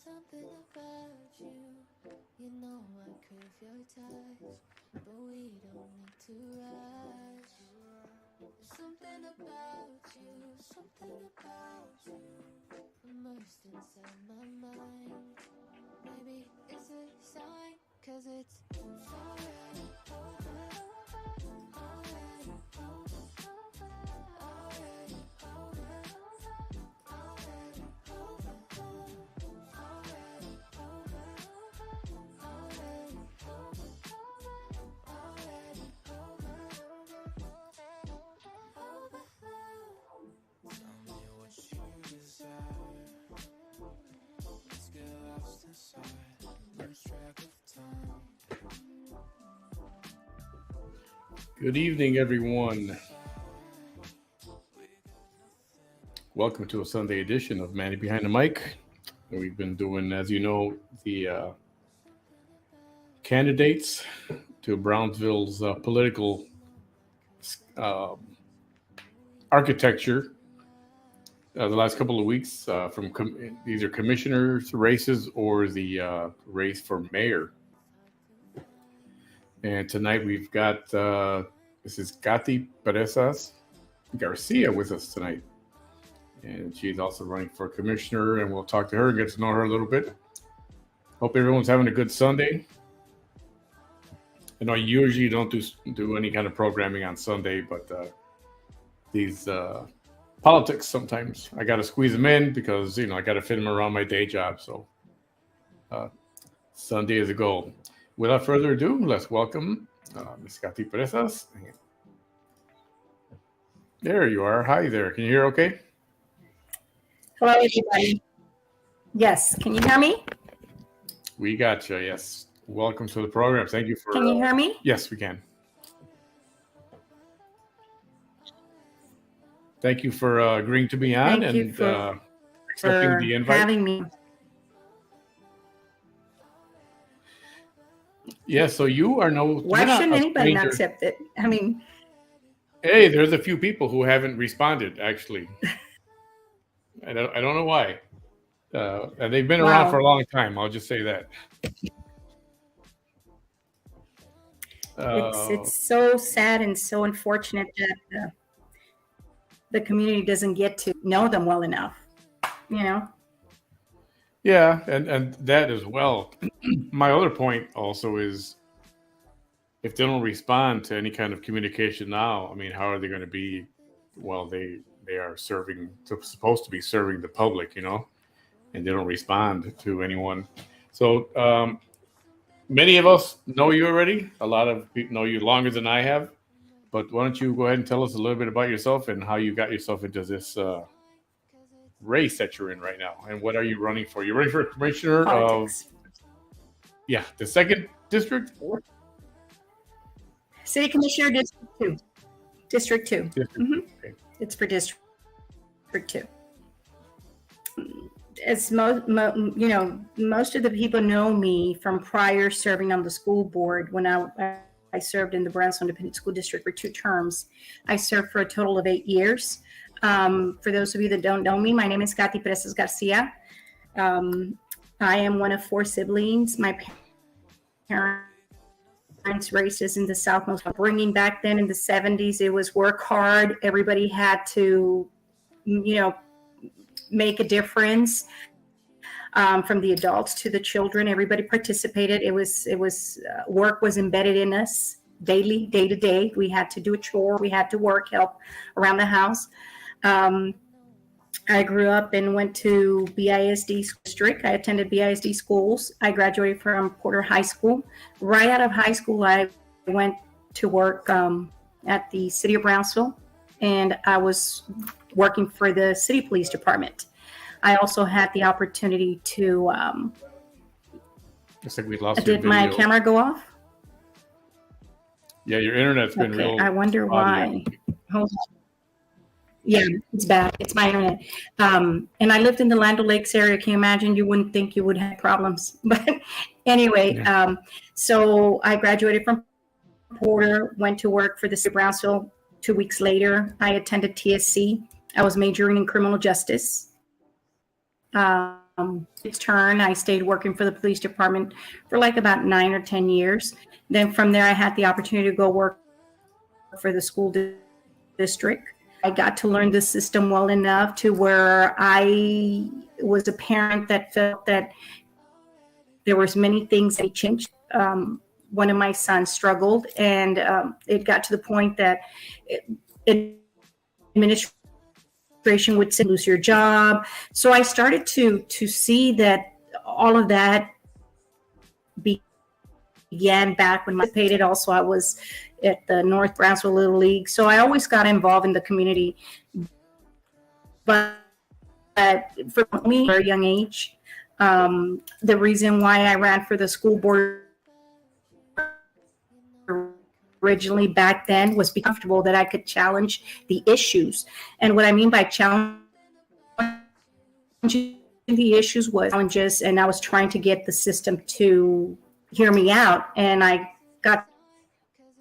Something about you. You know I crave your touch, but we don't need to rush. There's something about you, immersed inside my mind. Maybe it's a sign, 'cause it's already over, already over, already over, already over. Good evening, everyone. Welcome to a Sunday edition of Manny Behind the Mic. We've been doing, as you know, the candidates to Brownsville's political architecture the last couple of weeks from either commissioners' races or the race for mayor. And tonight we've got, this is Caty Presas-Garcia with us tonight. And she's also running for commissioner, and we'll talk to her and get to know her a little bit. Hope everyone's having a good Sunday. I know I usually don't do any kind of programming on Sunday, but these politics sometimes I got to squeeze them in because, I got to fit them around my day job. So Sunday is a goal. Without further ado, let's welcome Ms. Caty Presas. There you are. Hi there. Can you hear okay? Hello, everybody. Yes. Can you hear me? We got you. Yes. Welcome to the program. Thank you for... Can you hear me? Yes, we can. Thank you for agreeing to be on and accepting the invite. Having me. Yeah, so you are no... Why shouldn't anybody not accept it? I mean... Hey, there's a few people who haven't responded, actually. I don't know why. And they've been around for a long time. I'll just say that. It's so sad and so unfortunate that the community doesn't get to know them well enough, Yeah, and that as well. My other point also is if they don't respond to any kind of communication now, I mean, how are they going to be? Well, they are supposed to be serving the public, and they don't respond to anyone. So many of us know you already. A lot of people know you longer than I have. But why don't you go ahead and tell us a little bit about yourself and how you got yourself into this race that you're in right now, and what are you running for? You're running for commissioner Politics. of, the 2nd district? City Commissioner, District 2. District 2. Mm-hmm. Okay. It's for District 2. As most of the people know me from prior serving on the school board. When I served in the Brownsville Independent School District for 2 terms. I served for a total of 8 years. For those of you that don't know me, my name is Caty Presas-Garcia. I am one of 4 siblings. My parents raised us in the Southmost upbringing. Back then in the 70s, it was work hard. Everybody had to, make a difference. From the adults to the children, everybody participated. It was work was embedded in us daily, day to day. We had to do a chore. We had to work, help around the house. I grew up and went to BISD district. I attended BISD schools. I graduated from Porter High School. Right out of high school, I went to work at the city of Brownsville, and I was working for the city police department. I also had the opportunity to. Looks like we lost your did video. my camera go off? Yeah, your internet's been Okay, real I wonder spotty. why. Hold on. Yeah, it's bad. It's my internet. And I lived in the Land O'Lakes area. Can you imagine? You wouldn't think you would have problems. But anyway, Yeah. so I graduated from Porter, went to work for the city of Brownsville. 2 weeks later, I attended TSC. I was majoring in criminal justice. Its turn, I stayed working for the police department for like about 9 or 10 years. Then from there, I had the opportunity to go work for the school district. I got to learn the system well enough to where I was a parent that felt that there was many things that changed. One of my sons struggled, and it got to the point that administration would say, lose your job. So I started to see that all of that began back when I participated. Also, I was at the North Brownsville Little League. So I always got involved in the community. But for me, at a very young age, the reason why I ran for the school board originally back then was because comfortable that I could challenge the issues. And what I mean by challenging the issues was challenges, and I was trying to get the system to hear me out. And I got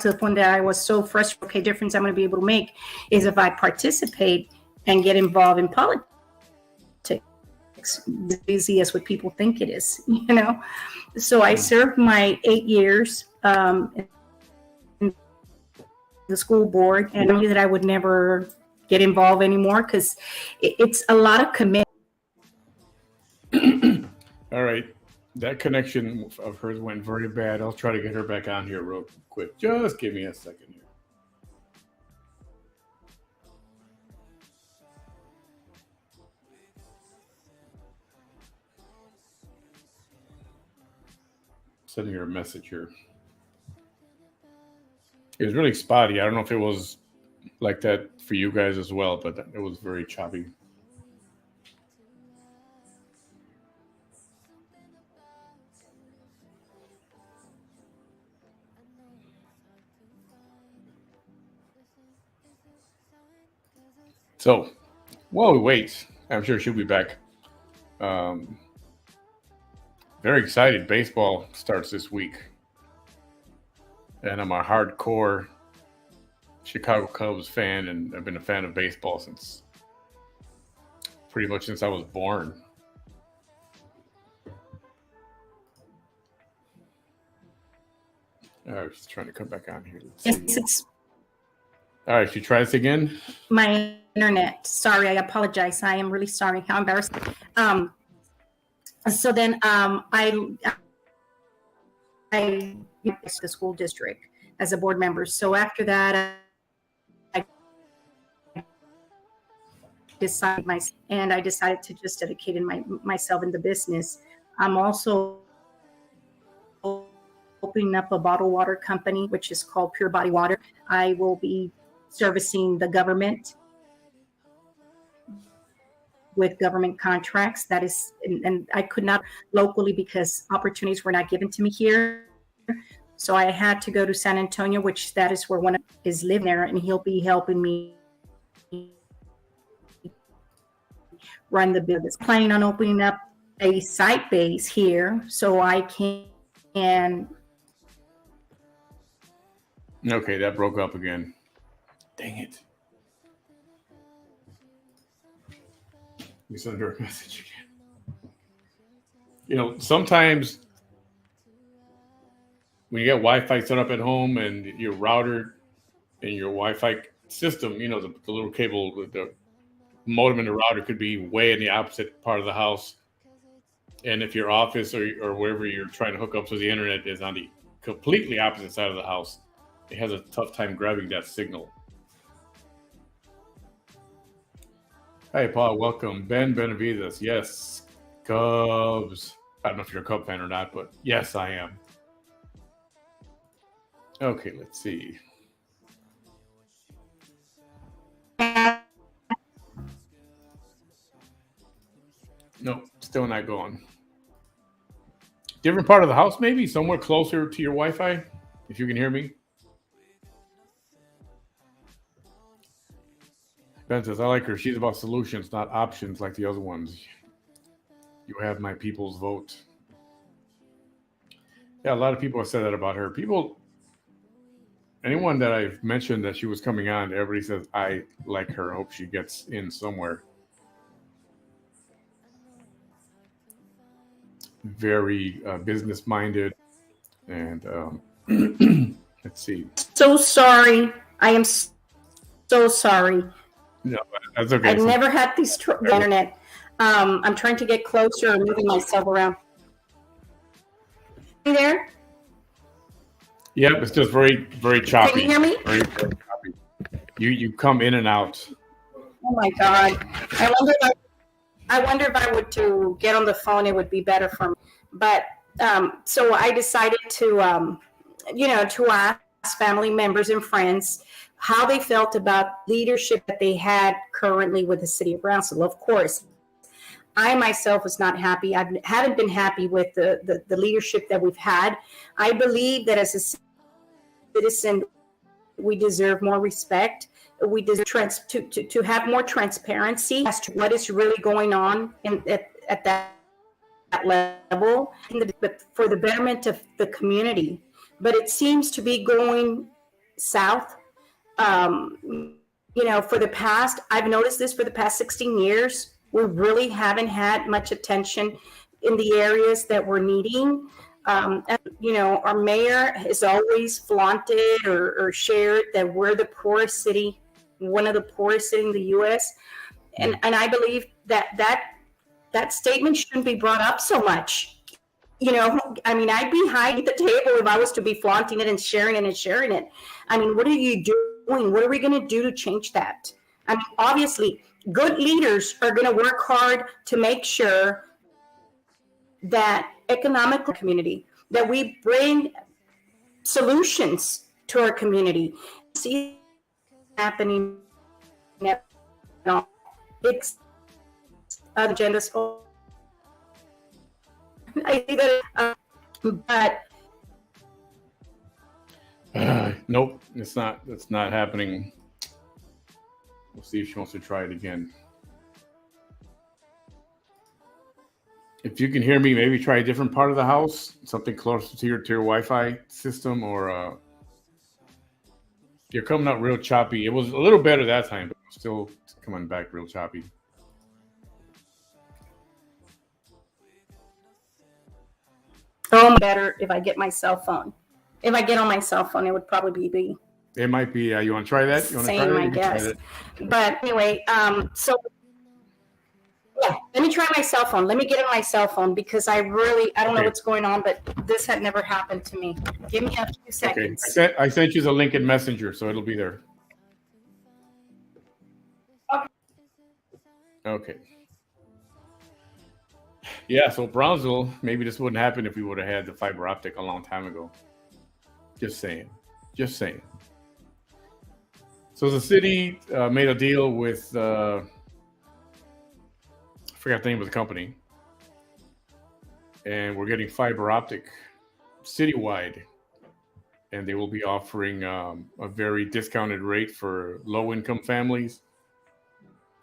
to the point that I was so frustrated. Okay, difference I'm going to be able to make is if I participate and get involved in politics. As easy as what people think it is, you know. So I served my 8 years in the school board, and I knew that I would never get involved anymore because it's a lot of commitment. All right. That connection of hers went very bad. I'll try to get her back on here real quick. Just give me a second here. Sending her a message here. It was really spotty. I don't know if it was like that for you guys as well, but it was very choppy. So, while we wait, I'm sure she'll be back. Very excited. Baseball starts this week. And I'm a hardcore Chicago Cubs fan, and I've been a fan of baseball pretty much since I was born. All right, she's trying to come back on here. It's All right, she try this again. my internet. Sorry, I apologize. I am really sorry. How embarrassing. So then I the school district as a board member. So after that, I decided to just dedicate myself in the business. I'm also opening up a bottled water company, which is called Pure Body Water. I will be servicing the government with government contracts. That is, and I could not locally because opportunities were not given to me here. So I had to go to San Antonio, which that is where one is living there, and he'll be helping me run the business. Planning on opening up a site base here so I can. Okay, that broke up again. Dang it. We sent her a message again. You know, sometimes when you get Wi-Fi set up at home and your router and your Wi-Fi system, you know, the little cable, the modem and the router could be way in the opposite part of the house. And if your office or wherever you're trying to hook up to the internet is on the completely opposite side of the house, it has a tough time grabbing that signal. Hi, Paul. Welcome. Ben Benavides. Yes. Cubs. I don't know if you're a Cub fan or not, but yes, I am. Okay, let's see. No, still not going. Different part of the house, maybe? Somewhere closer to your Wi-Fi, if you can hear me. Ben says, I like her. She's about solutions, not options like the other ones. You have my people's vote. Yeah, a lot of people have said that about her. Anyone that I've mentioned that she was coming on, everybody says, I like her. I hope she gets in somewhere. Very business minded. And let's see. So sorry. I am so sorry. No, that's okay. I've never had these the internet. I'm trying to get closer and moving myself around. Are you there? Yep, it's just very, very choppy. Can you hear me? Very, very choppy. You come in and out. Oh my God! I wonder if I would to get on the phone, it would be better for me. But so I decided to to ask family members and friends how they felt about leadership that they had currently with the city of Brownsville. Of course, I myself was not happy. I haven't been happy with the leadership that we've had. I believe that as a citizen, we deserve more respect. We deserve to have more transparency as to what is really going on at that level, but for the betterment of the community. But it seems to be going south. For the past, I've noticed this for the past 16 years. We really haven't had much attention in the areas that we're needing. Our mayor has always flaunted or shared that we're the poorest city, one of the poorest cities in the U.S. And I believe that statement shouldn't be brought up so much. I'd be behind the table if I was to be flaunting it and sharing it. I mean, what are you doing? What are we going to do to change that? I mean, obviously, good leaders are going to work hard to make sure that economic community, that we bring solutions to our community. See happening now. It's agendas. I see that, but nope, it's not. It's not happening. We'll see if she wants to try it again. If you can hear me, maybe try a different part of the house, something closer to your Wi-Fi system, or you're coming out real choppy. It was a little better that time, but still coming back real choppy. Better if I get my cell phone. If I get on my cell phone, it would probably be. It might be. You want to try that? You want to try Same, that? I guess. But anyway, so yeah, let me try my cell phone. Let me get on my cell phone because I don't know what's going on, but this had never happened to me. Give me a few seconds. Okay, I sent you the link in Messenger, so it'll be there. Okay. Yeah, so Brownsville, maybe this wouldn't happen if we would have had the fiber optic a long time ago. Just saying. So the city made a deal with, I forgot the name of the company, and we're getting fiber optic citywide, and they will be offering a very discounted rate for low-income families,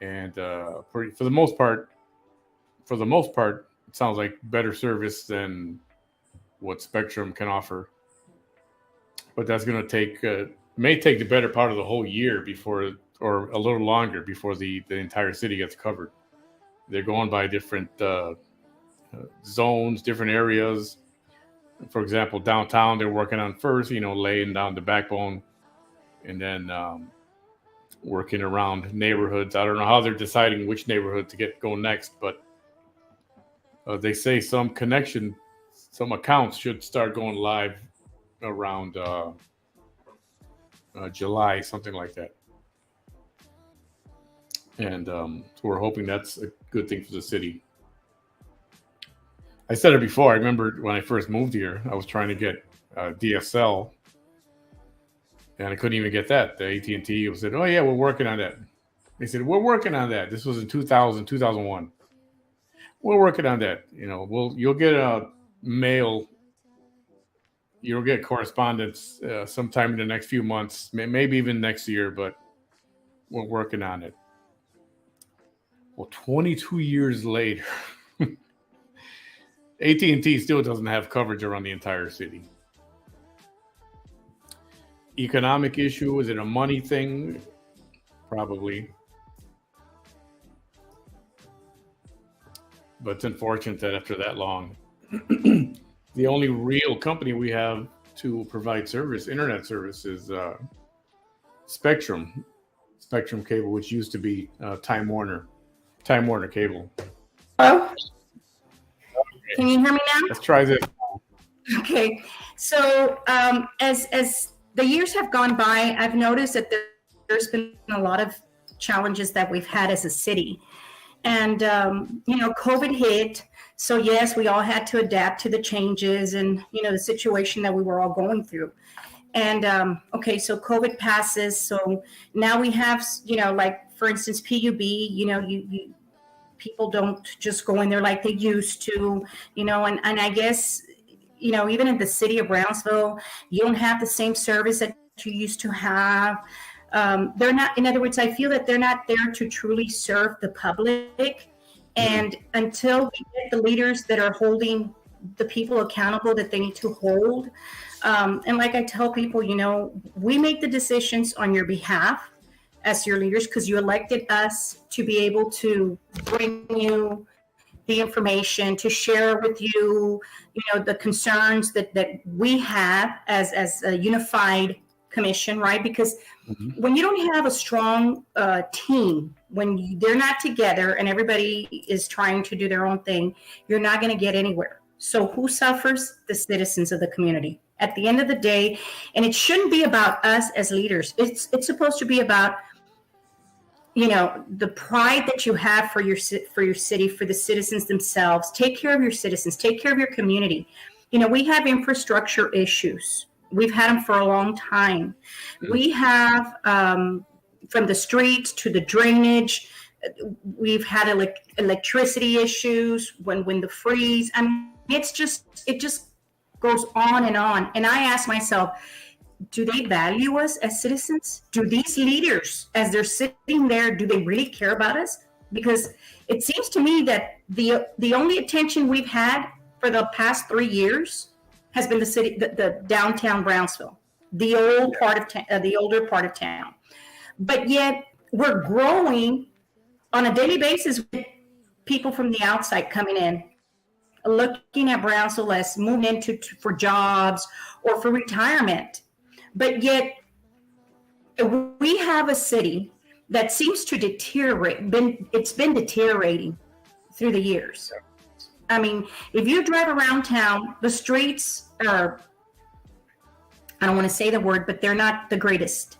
and for the most part, it sounds like better service than what Spectrum can offer. But that's going to take, may take the better part of the whole year before, or a little longer before the entire city gets covered. They're going by different zones, different areas. For example, downtown, they're working on first, laying down the backbone, and then working around neighborhoods. I don't know how they're deciding which neighborhood to go next, but they say some accounts should start going live around July, something like that. And so we're hoping that's a good thing for the city. I said it before. I remember when I first moved here, I was trying to get DSL, and I couldn't even get that. The AT&T said, "Oh yeah, we're working on that." They said, "We're working on that." This was in 2000, 2001. We're working on that. You'll get a mail. You'll get correspondence sometime in the next few months, maybe even next year, but we're working on it. Well, 22 years later, AT&T still doesn't have coverage around the entire city. Economic issue? Is it a money thing? Probably. But it's unfortunate that after that long, the only real company we have to provide service, internet service, is Spectrum Cable, which used to be Time Warner Cable. Hello? Can you hear me now? Let's try this. Okay. So as the years have gone by, I've noticed that there's been a lot of challenges that we've had as a city. And, COVID hit. So, yes, we all had to adapt to the changes and, the situation that we were all going through. And, so COVID passes. So now we have, like, for instance, PUB, you people don't just go in there like they used to, and I guess, even in the city of Brownsville, you don't have the same service that you used to have. They're not, in other words, I feel that they're not there to truly serve the public. And until we get the leaders that are holding the people accountable that they need to hold. And like I tell people, we make the decisions on your behalf as your leaders because you elected us to be able to bring you the information, to share with you, the concerns that we have as a unified commission, right? Because when you don't have a strong team, when they're not together and everybody is trying to do their own thing, you're not going to get anywhere. So who suffers? The citizens of the community. At the end of the day, and it shouldn't be about us as leaders. It's supposed to be about, the pride that you have for your city, for the citizens themselves. Take care of your citizens. Take care of your community. We have infrastructure issues. We've had them for a long time. We have, from the streets to the drainage, we've had electricity issues when the freeze. I mean, it just goes on. And I ask myself, do they value us as citizens? Do these leaders, as they're sitting there, do they really care about us? Because it seems to me that the only attention we've had for the past 3 years has been the city, the downtown Brownsville, the older part of town. But yet we're growing on a daily basis with people from the outside coming in, looking at Brownsville as moving into for jobs or for retirement. But yet we have a city that seems to deteriorate. It's been deteriorating through the years. I mean, if you drive around town, the streets are, I don't want to say the word, but they're not the greatest.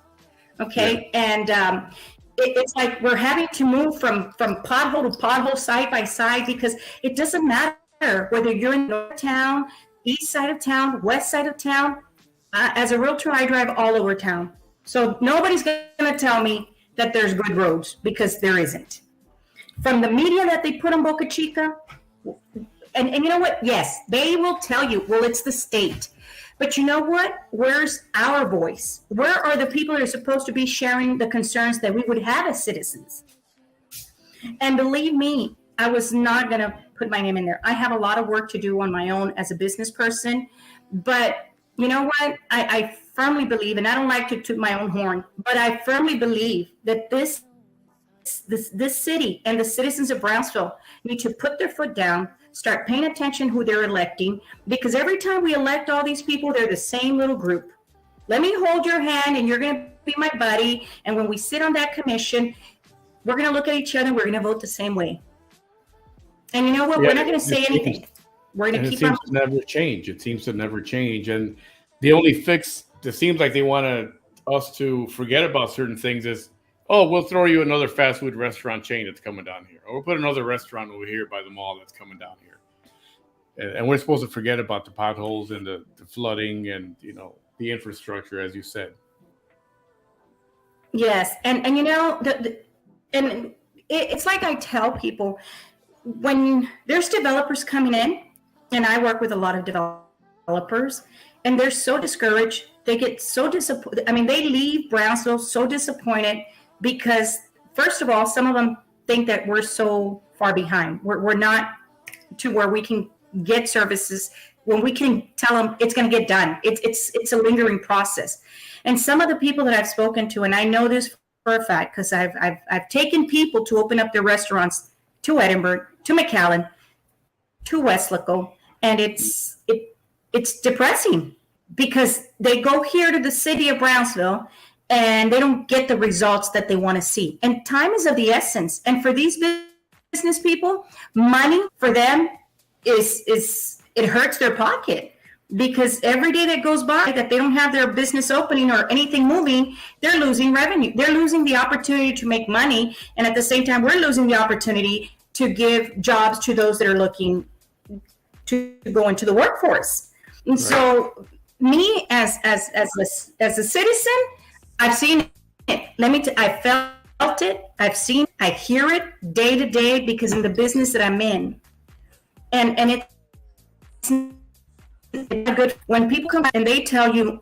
Okay. Yeah. And it's like we're having to move from pothole to pothole, side by side, because it doesn't matter whether you're in North Town, east side of town, west side of town. As a realtor, I drive all over town. So nobody's going to tell me that there's good roads, because there isn't. From the media that they put on Boca Chica, and you know what? Yes, they will tell you, well, it's the state. But you know what? Where's our voice? Where are the people that are supposed to be sharing the concerns that we would have as citizens? And believe me, I was not going to put my name in there. I have a lot of work to do on my own as a business person. But you know what? I firmly believe, and I don't like to toot my own horn, but I firmly believe that this city and the citizens of Brownsville need to put their foot down, start paying attention who they're electing, because every time we elect all these people, they're the same little group. Let me hold your hand and you're going to be my buddy. And when we sit on that commission, we're going to look at each other and we're going to vote the same way. And you know what? We're not going to say anything. We're going to keep on. It seems to never change. It seems to never change. And the only fix that seems like they want us to forget about certain things is, oh, we'll throw you another fast food restaurant chain that's coming down here. Or we'll put another restaurant over here by the mall that's coming down here. And we're supposed to forget about the potholes and the flooding and, the infrastructure, as you said. Yes. And it's like I tell people, when there's developers coming in, and I work with a lot of developers, and they're so discouraged. They get so disappointed. I mean, they leave Brownsville so disappointed because, first of all, some of them, think that we're so far behind. We're not to where we can get services when we can tell them it's going to get done. It's a lingering process. And some of the people that I've spoken to, and I know this for a fact because I've taken people to open up their restaurants to Edinburgh, to McAllen, to Westlaco, and it's depressing because they go here to the city of Brownsville and they don't get the results that they want to see. And time is of the essence. And for these business people, money for them is it hurts their pocket, because every day that goes by that they don't have their business opening or anything moving, they're losing revenue. They're losing the opportunity to make money. And at the same time, we're losing the opportunity to give jobs to those that are looking to go into the workforce. And right. So me as a citizen, I've seen it. I felt it. I've seen, I hear it day to day because in the business that I'm in. And it's good when people come and they tell you,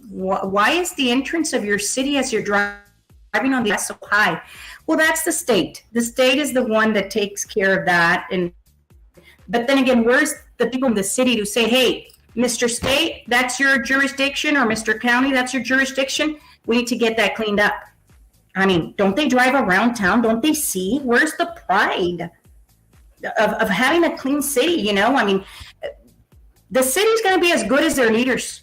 why is the entrance of your city as you're driving on the so high? Well, that's the state. The state is the one that takes care of that. But then again, where's the people in the city to say, hey, Mr. State, that's your jurisdiction, or Mr. County, that's your jurisdiction. We need to get that cleaned up. I mean, don't they drive around town? Don't they see? Where's the pride of having a clean city? You know, I mean, the city's going to be as good as their leaders.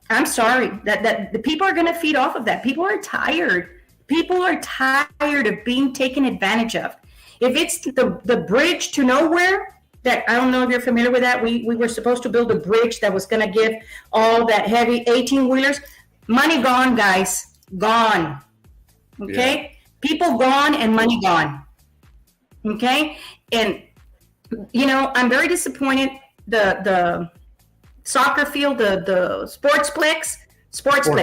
I'm sorry that the people are going to feed off of that. People are tired. People are tired of being taken advantage of. If it's the bridge to nowhere, that I don't know if you're familiar with that. We were supposed to build a bridge that was going to give all that heavy 18-wheelers. Money gone, guys. Gone. Okay? Yeah. People gone and money gone. Okay? And, you know, I'm very disappointed. The soccer field, the sportsplex,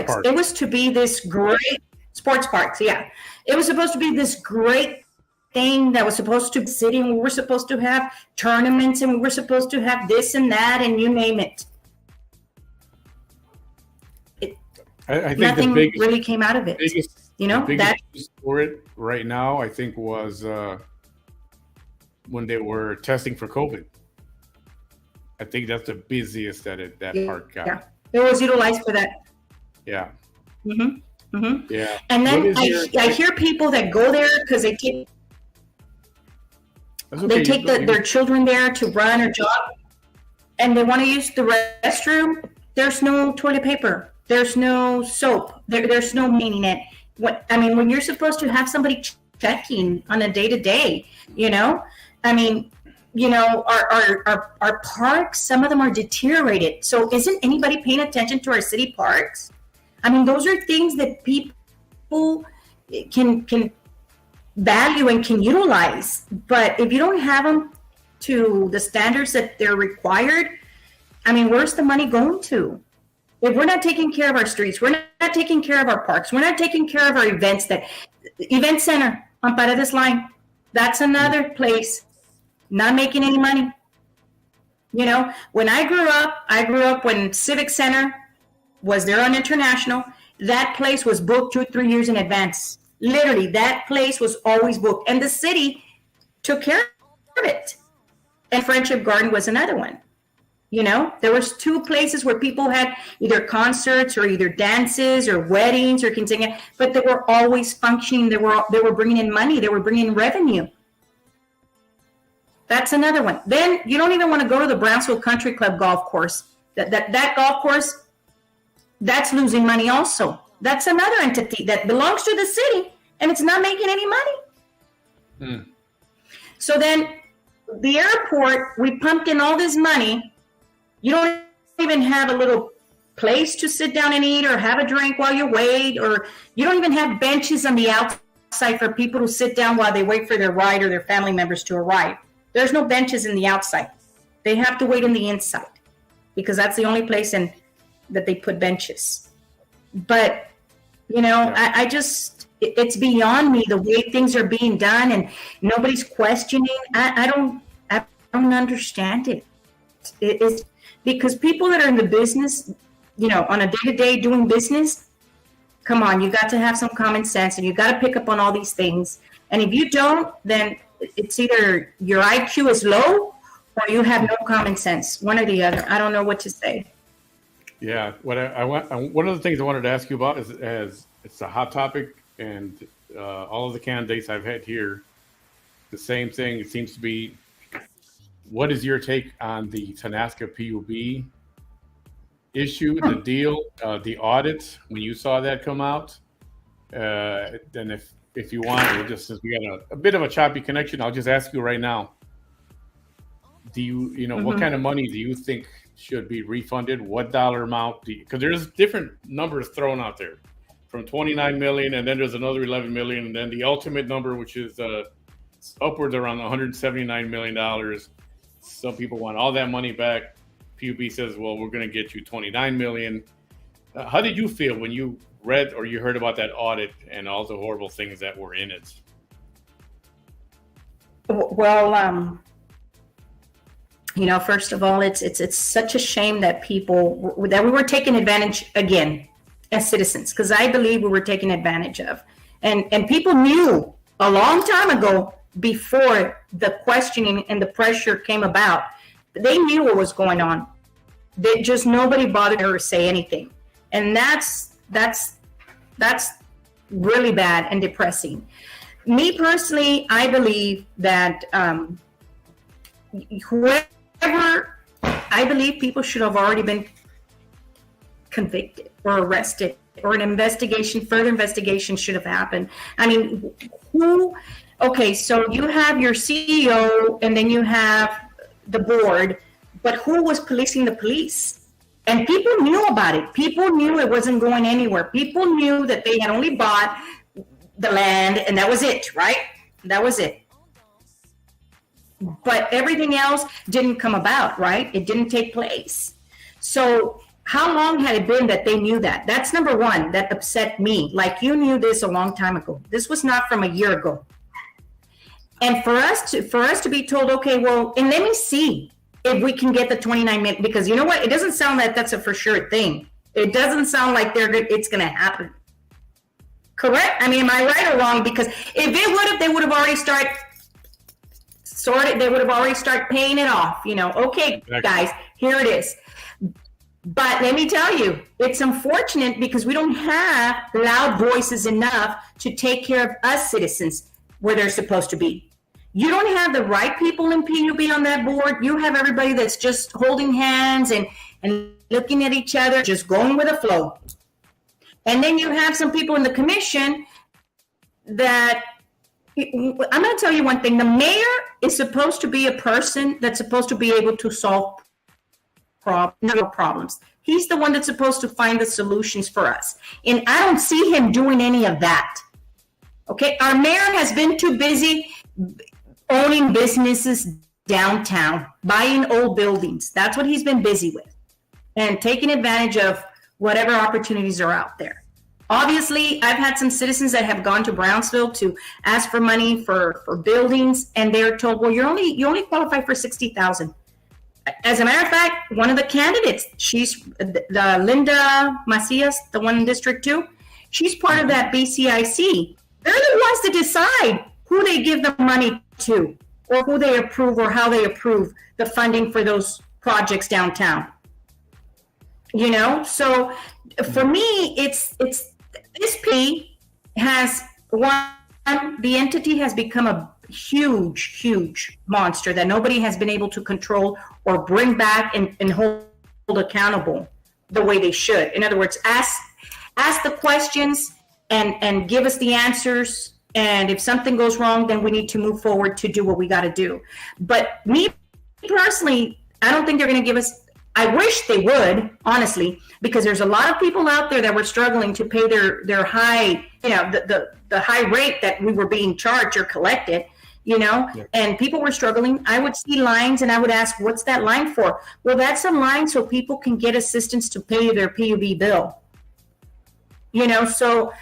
park. It was to be this great sports parks. Yeah. It was supposed to be this great thing that was supposed to be city, and we were supposed to have tournaments, and we were supposed to have this and that, and you name it. I think nothing the biggest, really came out of it. You know, that for it right now, I think, was when they were testing for COVID. I think that's the busiest that park got. Yeah, it was utilized for that. Yeah. Mm-hmm. Mm-hmm. Yeah. And then I hear people that go there because they take their children there to run or jog, and they want to use the restroom. There's no toilet paper. There's no soap. There's no meaning it. When you're supposed to have somebody checking on a day-to-day, you know, I mean, you know, our parks, some of them are deteriorated. So isn't anybody paying attention to our city parks? I mean, those are things that people can value and can utilize. But if you don't have them to the standards that they're required, I mean, where's the money going to? If we're not taking care of our streets, we're not taking care of our parks, we're not taking care of our events, event center on Paredes Line, that's another place not making any money. You know, when I grew up when Civic Center was there on International, that place was booked 2 or 3 years in advance. Literally, that place was always booked, and the city took care of it. And Friendship Garden was another one. You know, there was 2 places where people had either concerts or either dances or weddings or quinceañera, but they were always functioning. They were bringing in money. They were bringing in revenue. That's another one. Then you don't even want to go to the Brownsville Country Club golf course. That golf course, that's losing money also. That's another entity that belongs to the city, and it's not making any money. So then the airport, we pumped in all this money. You don't even have a little place to sit down and eat or have a drink while you wait, or you don't even have benches on the outside for people to sit down while they wait for their ride or their family members to arrive. There's no benches in the outside. They have to wait in the inside because that's the only place that they put benches. But, you know, I just, it's beyond me the way things are being done, and nobody's questioning. I don't understand it. It's because people that are in the business, you know, on a day-to-day doing business, come on, you got to have some common sense, and you got to pick up on all these things And if you don't, then it's either your IQ is low or you have no common sense, one or the other. I don't know what to say. Yeah, what I want, one of the things I wanted to ask you about is, as it's a hot topic, and all of the candidates I've had here, the same thing. It seems to be, what is your take on the Tanasca PUB issue, the deal, the audit, when you saw that come out? Then if you want, just since we got a bit of a choppy connection, I'll just ask you right now. Do you know, what kind of money do you think should be refunded? What dollar amount? Because there's different numbers thrown out there, from 29 million, and then there's another 11 million, and then the ultimate number, which is upwards around 179 million dollars. Some people want all that money back. PUB says, well, we're going to get you 29 million. How did you feel when you read or you heard about that audit and all the horrible things that were in it? Well, first of all, it's such a shame that we were taken advantage again as citizens, because I believe we were taken advantage of, and people knew a long time ago, before the questioning and the pressure came about. They knew what was going on. They just, nobody bothered to say anything, and that's really bad and depressing. Me personally, I believe that I believe people should have already been convicted or arrested, or further investigation should have happened. I mean, okay, so you have your CEO and then you have the board, but who was policing the police? And people knew about it. People knew it wasn't going anywhere. People knew that they had only bought the land and that was it, right? That was it. But everything else didn't come about, right? It didn't take place. So how long had it been that they knew that? That's number one. That upset me. Like, you knew this a long time ago. This was not from a year ago. And for us to be told, okay, well, and let me see if we can get the 29 million, because you know what? It doesn't sound like that's a for sure thing. It doesn't sound like it's going to happen. Correct? I mean, am I right or wrong? Because if it would have, they would have already they would have already started paying it off. Okay, guys, here it is. But let me tell you, it's unfortunate because we don't have loud voices enough to take care of us citizens where they're supposed to be. You don't have the right people in PUB on that board. You have everybody that's just holding hands and looking at each other, just going with the flow. And then you have some people in the commission that, I'm going to tell you one thing. The mayor is supposed to be a person that's supposed to be able to solve problems. He's the one that's supposed to find the solutions for us. And I don't see him doing any of that. Okay, our mayor has been too busy owning businesses downtown, buying old buildings. That's what he's been busy with, and taking advantage of whatever opportunities are out there. Obviously, I've had some citizens that have gone to Brownsville to ask for money for buildings, and they're told, well, you only qualify for $60,000. As a matter of fact, one of the candidates, she's the Linda Macias, the one in District 2, she's part of that BCIC. They're the ones to decide who they give the money to, or who they approve, or how they approve the funding for those projects downtown. So for me, it's this P has the entity has become a huge monster that nobody has been able to control or bring back and hold accountable the way they should. In other words, ask the questions and give us the answers. And if something goes wrong, then we need to move forward to do what we got to do. But me personally, I don't think they're going to give us. I wish they would, honestly, because there's a lot of people out there that were struggling to pay their high, the high rate that we were being charged or collected, Yeah. And people were struggling. I would see lines and I would ask, what's that line for? Well, that's a line so people can get assistance to pay their PUB bill. So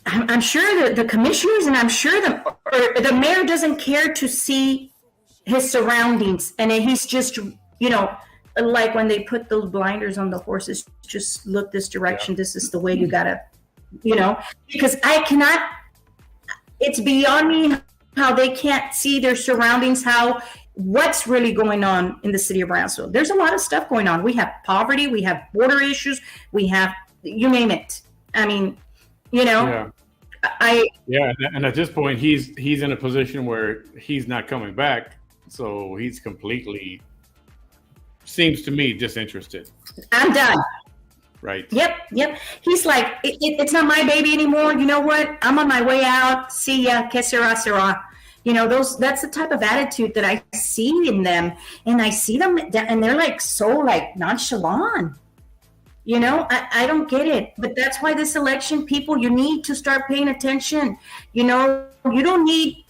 I'm sure the commissioners, and I'm sure the mayor doesn't care to see his surroundings, and he's just, like when they put those blinders on the horses, just look this direction. Yeah. This is the way you gotta, because I cannot. it's beyond me how they can't see their surroundings, what's really going on in the city of Brownsville. There's a lot of stuff going on. We have poverty, we have border issues, we have, you name it. I mean, and at this point he's in a position where he's not coming back, so he's completely, seems to me, disinterested. I'm done. Right. Yep. He's like, it's not my baby anymore. You know what? I'm on my way out. See ya. Que sera, sera. That's the type of attitude that I see in them. And I see them and they're like so like nonchalant. I don't get it. But that's why this election, people, you need to start paying attention. You don't need,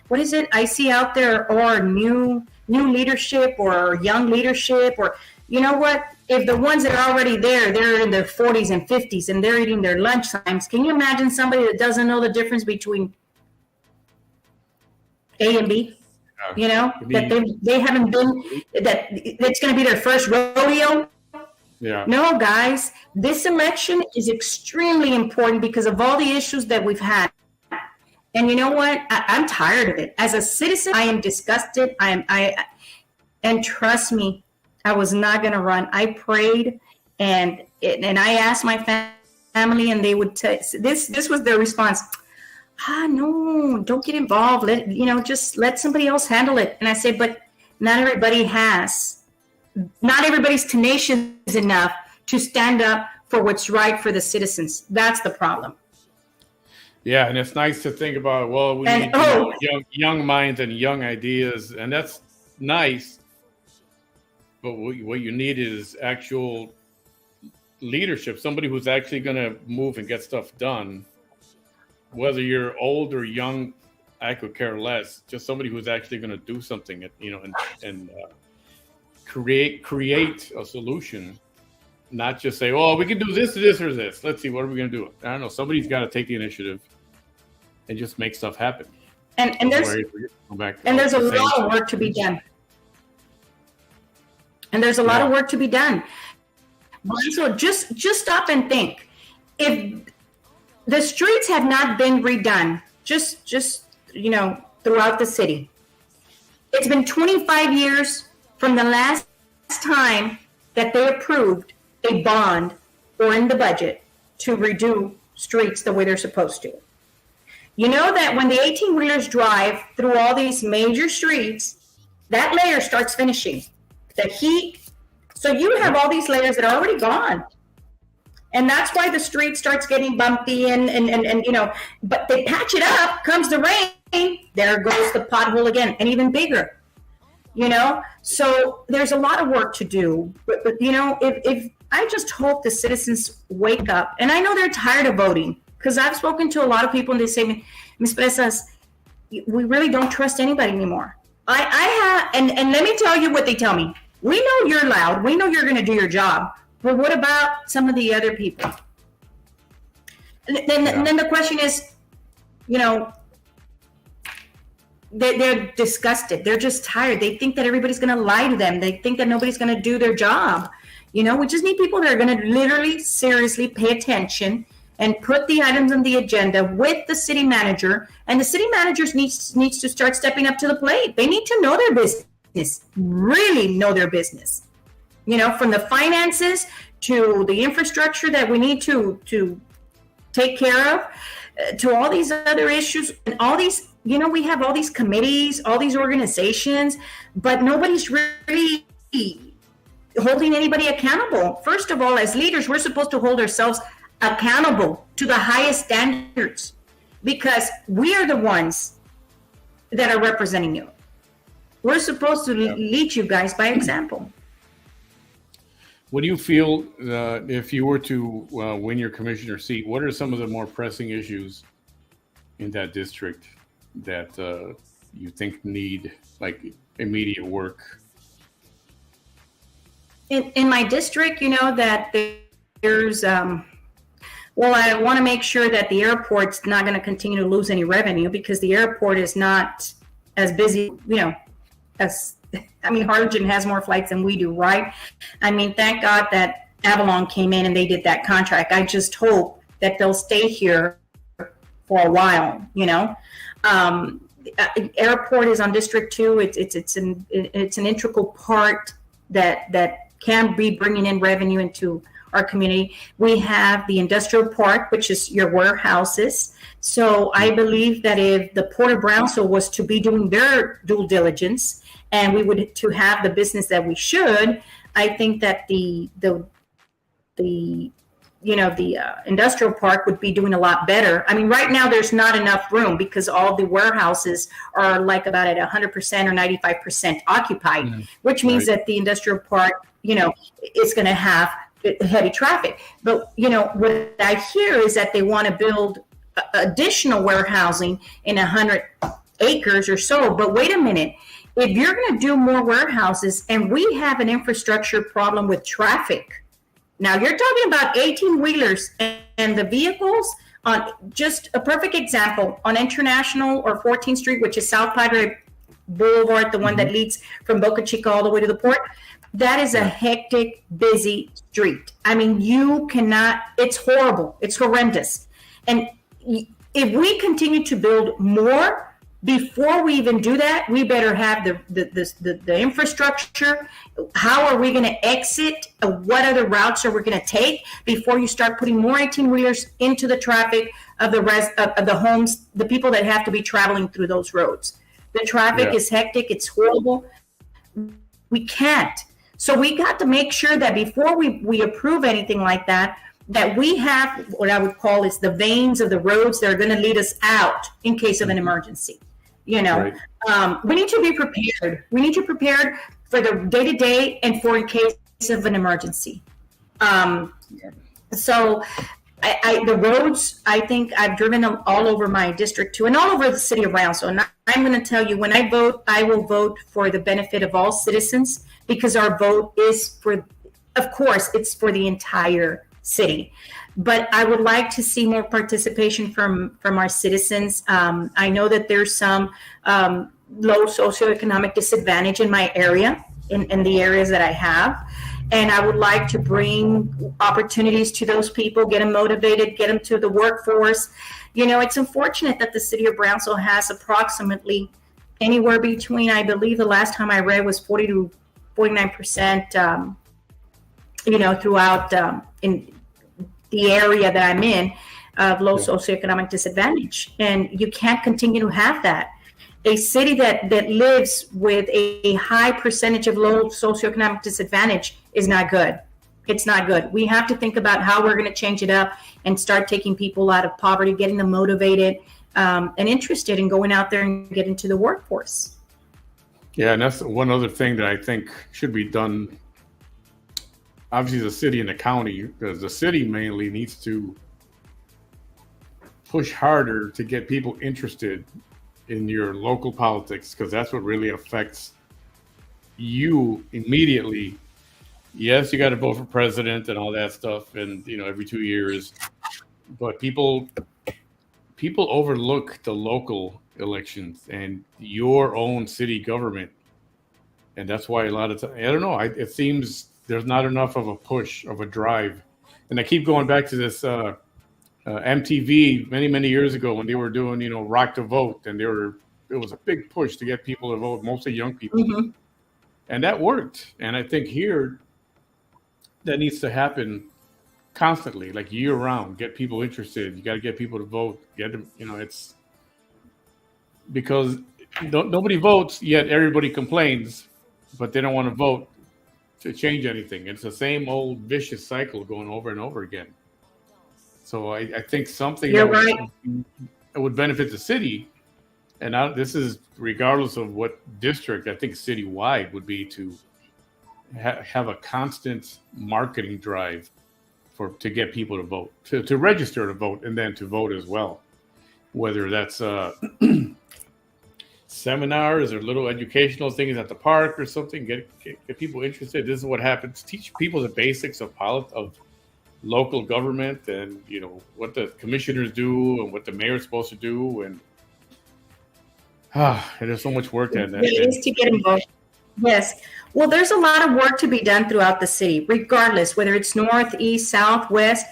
what is it I see out there, or new leadership or young leadership, or you know what? If the ones that are already there, they're in their 40s and 50s and they're eating their lunch times, can you imagine somebody that doesn't know the difference between A and B? That they haven't been, that it's going to be their first rodeo. Yeah. No, guys, this election is extremely important because of all the issues that we've had. And you know what? I'm tired of it. As a citizen, I am disgusted. And trust me, I was not going to run. I prayed and I asked my family, and they would this was their response. No, don't get involved. Just let somebody else handle it. And I said, but not everybody's tenacious enough to stand up for what's right for the citizens. That's the problem. Yeah, and it's nice to think about, well, we need young minds and young ideas, and that's nice. But what you need is actual leadership, somebody who's actually going to move and get stuff done. Whether you're old or young, I could care less. Just somebody who's actually going to do something, and create a solution. Not just say, "Oh, we can do this, or this. Let's see, what are we going to do?" I don't know. Somebody's got to take the initiative and just make stuff happen. And there's a lot of work to be done. So just stop and think. If the streets have not been redone, just throughout the city, it's been 25 years from the last time that they approved a bond or in the budget to redo streets the way they're supposed to. You know that when the 18-wheelers drive through all these major streets, that layer starts finishing. The heat. So you have all these layers that are already gone. And that's why the street starts getting bumpy and but they patch it up, comes the rain, there goes the pothole again, and even bigger. So there's a lot of work to do. But if I just hope the citizens wake up, and I know they're tired of voting, because I've spoken to a lot of people and they say, Ms. Presas, we really don't trust anybody anymore. I have, and let me tell you what they tell me. We know you're loud. We know you're going to do your job. But what about some of the other people? And then the question is, they're disgusted. They're just tired. They think that everybody's going to lie to them. They think that nobody's going to do their job. We just need people that are going to literally, seriously pay attention and put the items on the agenda with the city manager. And the city managers needs to start stepping up to the plate. They need to know their business, really know their business. From the finances to the infrastructure that we need to take care of, to all these other issues and all these, we have all these committees, all these organizations, but nobody's really holding anybody accountable. First of all, as leaders, we're supposed to hold ourselves accountable to the highest standards, because we are the ones that are representing you. We're supposed to lead you guys by example. What do you feel if you were to win your commissioner seat? What are some of the more pressing issues in that district that you think need immediate work? In my district, that there's I want to make sure that the airport's not going to continue to lose any revenue, because the airport is not as busy, Harlingen has more flights than we do, right? Thank God that Avalon came in and they did that contract. I just hope that they'll stay here for a while, you know. Airport is on District 2. It's an integral part that can be bringing in revenue into our community. We have the industrial park, which is your warehouses. So I believe that if the Port of Brownsville was to be doing their due diligence and we would to have the business that we should, I think that the industrial park would be doing a lot better. I mean, right now there's not enough room because all the warehouses are like about at 100% or 95% occupied, which means that the industrial park, is going to have heavy traffic. But, what I hear is that they want to build additional warehousing in 100 acres or so. But wait a minute, if you're going to do more warehouses and we have an infrastructure problem with traffic, now you're talking about 18-wheelers and the vehicles on just a perfect example on International or 14th Street, which is South Padre Boulevard, the one that leads from Boca Chica all the way to the port. That is a hectic, busy street. I mean, you cannot, it's horrible. It's horrendous. And if we continue to build more, before we even do that, we better have the infrastructure. How are we going to exit? What other routes are we going to take before you start putting more 18-wheelers into the traffic of the rest of the homes, the people that have to be traveling through those roads? The traffic is hectic. It's horrible. We can't. So we got to make sure that before we approve anything like that, that we have what I would call is the veins of the roads that are going to lead us out in case of an emergency. We need to be prepared. We need to prepare for the day-to-day and for in case of an emergency. So the roads, I think I've driven them all over my district too, and all over the city of Brownsville. And I'm going to tell you, when I vote, I will vote for the benefit of all citizens, because our vote is for, of course, it's for the entire city. But I would like to see more participation from our citizens. I know that there's some low socioeconomic disadvantage in my area, in the areas that I have. And I would like to bring opportunities to those people, get them motivated, get them to the workforce. It's unfortunate that the city of Brownsville has approximately anywhere between, I believe the last time I read was 40 to 49%, throughout in the area that I'm in of low socioeconomic disadvantage. And you can't continue to have that. A city that lives with a high percentage of low socioeconomic disadvantage is not good. It's not good. We have to think about how we're going to change it up and start taking people out of poverty, getting them motivated and interested in going out there and get into the workforce. Yeah, and that's one other thing that I think should be done. Obviously, the city and the county, because the city mainly needs to push harder to get people interested in your local politics, because that's what really affects you immediately. Yes, you got to vote for president and all that stuff, and every 2 years, but people overlook the local elections and your own city government, and that's why a lot of times, I don't know, it seems there's not enough of a push, of a drive. And I keep going back to this MTV many years ago when they were doing Rock to Vote, and it was a big push to get people to vote, mostly young people, and that worked. And I think here that needs to happen constantly, like year round. Get people interested. You got to get people to vote. Get them. It's because nobody votes yet. Everybody complains, but they don't want to vote to change anything. It's the same old vicious cycle going over and over again. So I think something that would benefit the city, and this is regardless of what district, I think citywide would be to have a constant marketing drive to get people to vote, to register to vote, and then to vote as well. Whether that's seminars or little educational things at the park or something, get people interested. This is what happens. Teach people the basics of local government, and what the commissioners do and what the mayor's supposed to do, and there's so much work in that. It is to get involved. Yes. Well, there's a lot of work to be done throughout the city, regardless whether it's north, east, south, west.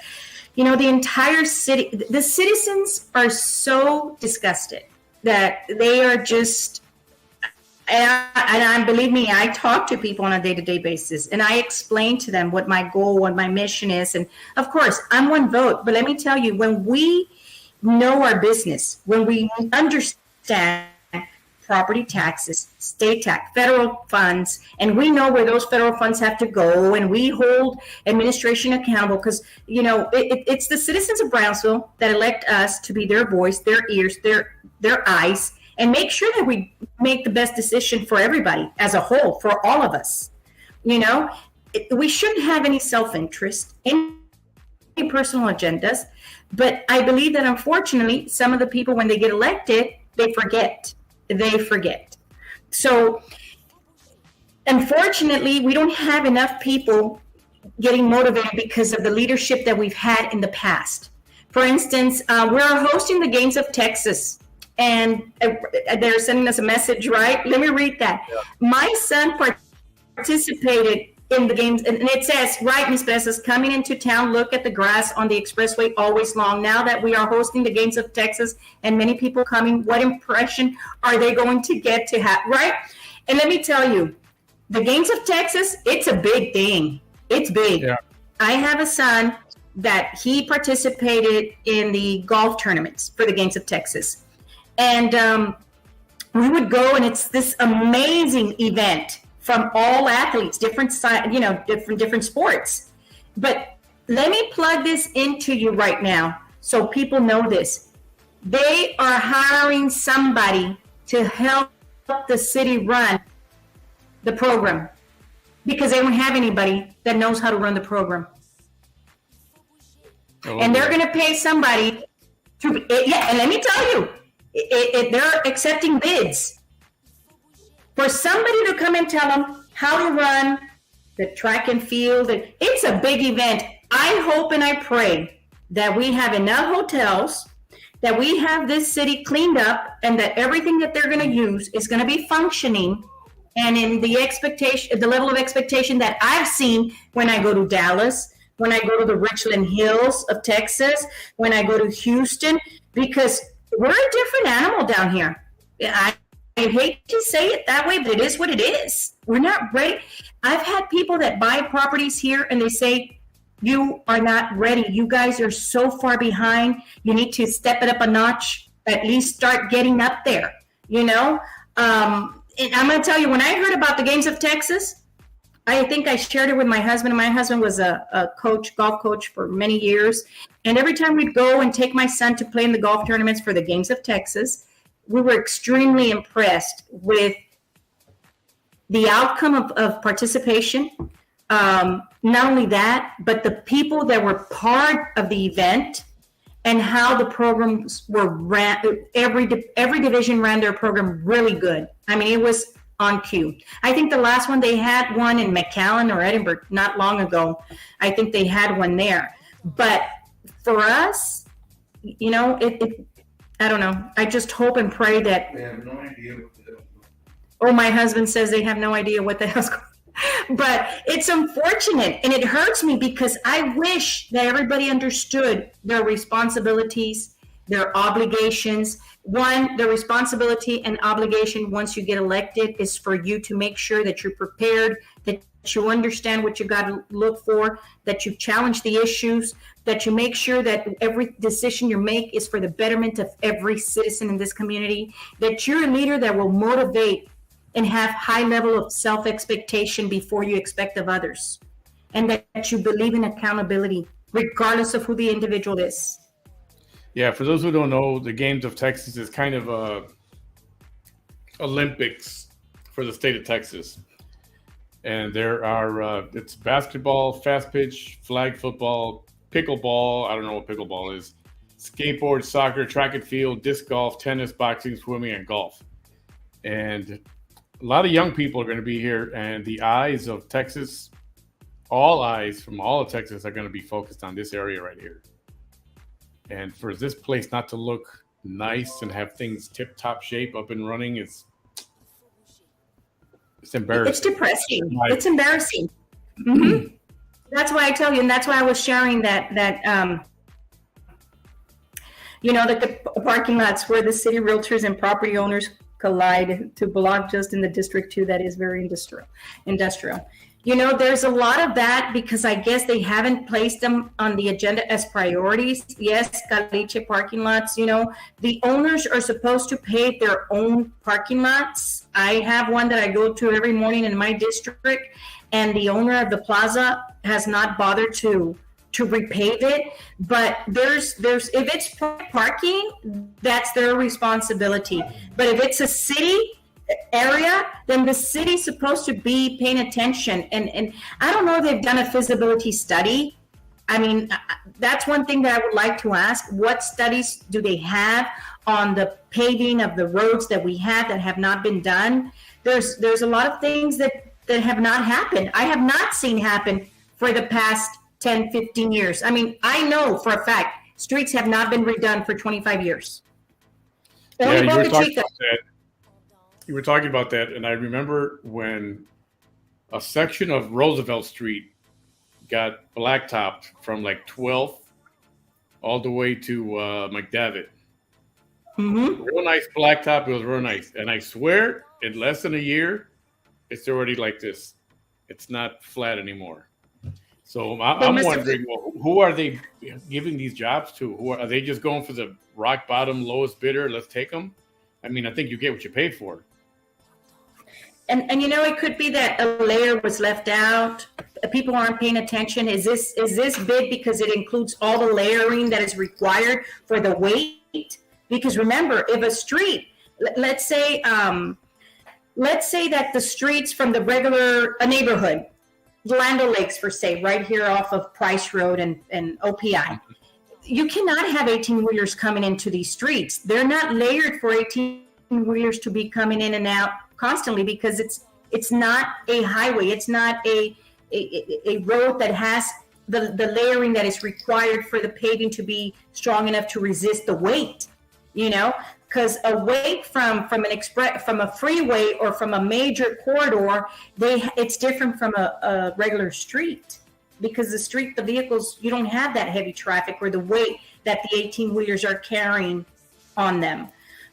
The entire city, the citizens are so disgusted that they are just, and believe me, I talk to people on a day-to-day basis, and I explain to them what my goal, what my mission is. And of course, I'm one vote, but let me tell you, when we know our business, when we understand property taxes, state tax, federal funds, and we know where those federal funds have to go, and we hold administration accountable, because it's the citizens of Brownsville that elect us to be their voice, their ears, their eyes, and make sure that we make the best decision for everybody as a whole, for all of us. We shouldn't have any self-interest, any personal agendas, but I believe that unfortunately, some of the people, when they get elected, they forget. So unfortunately, we don't have enough people getting motivated because of the leadership that we've had in the past. For instance, we're hosting the Games of Texas, and they're sending us a message, right? Let me read that. Yeah. My son participated in the games, and it says, right, Ms. Presas, coming into town, look at the grass on the expressway, always long. Now that we are hosting the Games of Texas and many people coming, what impression are they going to get to have, right? And let me tell you, the Games of Texas, it's a big thing. It's big. Yeah. I have a son that he participated in the golf tournaments for the Games of Texas. And we would go, and it's this amazing event from all athletes, different sports. But let me plug this into you right now so people know this. They are hiring somebody to help the city run the program because they don't have anybody that knows how to run the program. Oh, and they're going to pay somebody to, and let me tell you, they're accepting bids for somebody to come and tell them how to run the track and field. It's a big event. I hope and I pray that we have enough hotels, that we have this city cleaned up, and that everything that they're going to use is going to be functioning and in the expectation, the level of expectation that I've seen when I go to Dallas, when I go to the Richland Hills of Texas, when I go to Houston, because we're a different animal down here. I hate to say it that way, but it is what it is. We're not ready. I've had people that buy properties here and they say, you are not ready. You guys are so far behind. You need to step it up a notch, at least start getting up there, And I'm going to tell you, when I heard about the Games of Texas, I think I shared it with my husband. My husband was a coach, golf coach for many years. And every time we'd go and take my son to play in the golf tournaments for the Games of Texas, we were extremely impressed with the outcome of participation. Not only that, but the people that were part of the event and how the programs were ran. Every division ran their program really good. I mean, it was on cue. I think the last one they had one in McAllen or Edinburgh not long ago. I think they had one there. But for us, I don't know. I just hope and pray that. They have no idea what the hell's going on. Oh, my husband says they have no idea what the hell's going on. But it's unfortunate, and it hurts me because I wish that everybody understood their responsibilities, their obligations. One, the responsibility and obligation once you get elected is for you to make sure that you're prepared, that you understand what you got to look for, that you challenge the issues, that you make sure that every decision you make is for the betterment of every citizen in this community, that you're a leader that will motivate and have high level of self-expectation before you expect of others, and that you believe in accountability, regardless of who the individual is. Yeah, for those who don't know, the Games of Texas is kind of a Olympics for the state of Texas. And there are, it's basketball, fast pitch, flag football, pickleball, I don't know what pickleball is, skateboard, soccer, track and field, disc golf, tennis, boxing, swimming, and golf. And a lot of young people are going to be here, and the eyes of Texas, all eyes from all of Texas are going to be focused on this area right here. And for this place not to look nice and have things tip-top shape, up and running, it's embarrassing. It's depressing. It's embarrassing. Mm-hmm. That's why I tell you, and that's why I was sharing that the parking lots where the city realtors and property owners collide to block just in the District 2 that is very industrial. There's a lot of that because I guess they haven't placed them on the agenda as priorities. Yes, caliche parking lots, the owners are supposed to pave their own parking lots. I have one that I go to every morning in my district, and the owner of the plaza has not bothered to repave it. But there's if it's parking, that's their responsibility. But if it's a city area, then the city's supposed to be paying attention. And I don't know if they've done a feasibility study. I mean, that's one thing that I would like to ask. What studies do they have on the paving of the roads that we have that have not been done? There's a lot of things that have not happened. I have not seen happen for the past 10, 15 years. I mean, I know for a fact streets have not been redone for 25 years. Yeah, you were talking about that, and I remember when a section of Roosevelt Street got blacktopped from like 12th all the way to McDavitt. Mm-hmm. Real nice blacktop. It was real nice. And I swear, in less than a year, it's already like this. It's not flat anymore. So I'm wondering, well, who are they giving these jobs to? Are they just going for the rock bottom, lowest bidder? Let's take them. I mean, I think you get what you paid for. And it could be that a layer was left out. People aren't paying attention. Is this bid because it includes all the layering that is required for the weight? Because remember, if a street, let's say that the streets from a neighborhood, Land O'Lakes for say, right here off of Price Road and OPI, you cannot have 18-wheelers coming into these streets. They're not layered for 18-wheelers to be coming in and out constantly because it's not a highway. It's not a road that has the layering that is required for the paving to be strong enough to resist the weight, because a weight from a freeway or from a major corridor, it's different from a regular street, because the vehicles, you don't have that heavy traffic or the weight that the 18-wheelers are carrying on them.